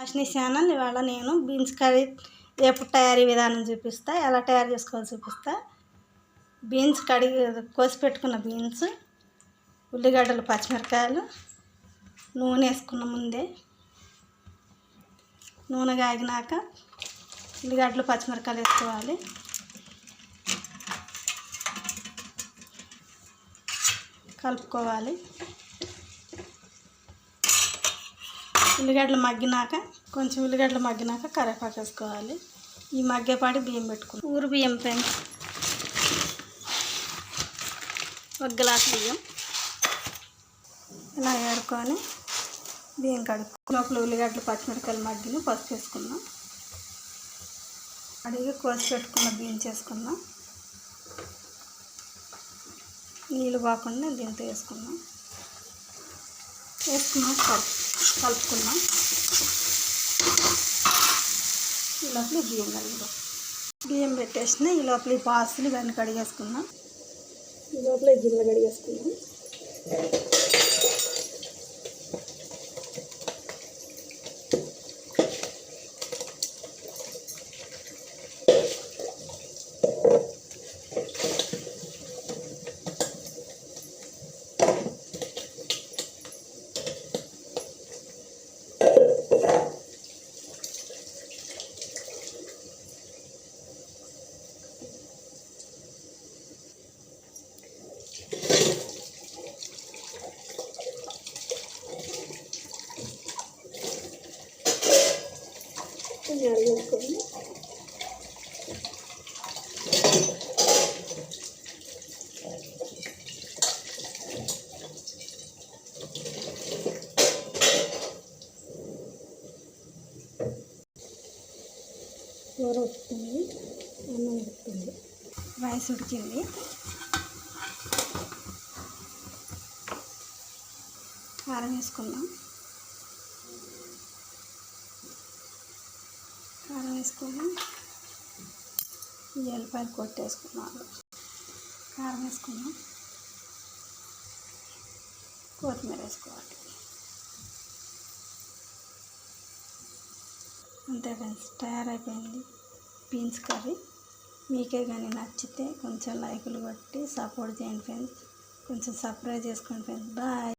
వాషిని channel. ఇవాళ నేను beans curry ఎప్పుడు తయారీ విధానం చూపిస్తా, ఎలా తయారు చేసుకోవాలో చూపిస్తా. బీన్స్ కడిగి కోసి పెట్టుకున్న బీన్స్, ఉల్లిగడ్డలు, పచ్చిమిరకాయలు, నూనె వేసుకున్న ముందే. నూనె కాగినాక ఉల్లిగడ్డలు, పచ్చిమిరకాయలు వేసుకోవాలి. కలుపుకోవాలి. ఉల్లిగడ్డలు మగ్గినాక కరివేపాకు వేసుకోవాలి. ఈ మగ్గేపాటి బియ్యం పెట్టుకున్నాం. ఊరు బియ్యం ఫ్రెండ్స్, ఒక గ్లాస్ బియ్యం ఇలా ఏరుకొని బియ్యం కడుక్కు లోపల ఉల్లిగడ్డలు, పచ్చిమిరకాయలు మగ్గిన పసుపు వేసుకున్నాం. అడిగి కోసి పెట్టుకున్న బియ్యం చేసుకున్నాం. నీళ్ళు పోకుండా దీంతో వేసుకున్నాం. కలుపుకున్నాం. ఈ లోపల బియ్యం పెట్టేసిన. ఈ లోపల పాసులు ఇవన్నీ కడిగేసుకున్నాం. ఈ లోపల గిన్నెలు కడిగేసుకున్నాం. వేసుకొని కూర ఉడుకుతుంది, అన్నం ఉడుకుతుంది, రైస్ ఉడికింది. కారం వేసుకుందాం. కారం వేసుకుని ఎల్లిపాయలు కొట్టేసుకున్నాను. కారం వేసుకున్నాం. కొత్తిమీర వేసుకోవాలి. అంతే ఫ్రెండ్స్, తయారైపోయింది బీన్స్ కర్రీ. మీకే కానీ నచ్చితే కొంచెం లైకులు కొట్టి సపోర్ట్ చేయండి ఫ్రెండ్స్. కొంచెం సబ్స్క్రైబ్ చేసుకోండి ఫ్రెండ్స్. బాయ్.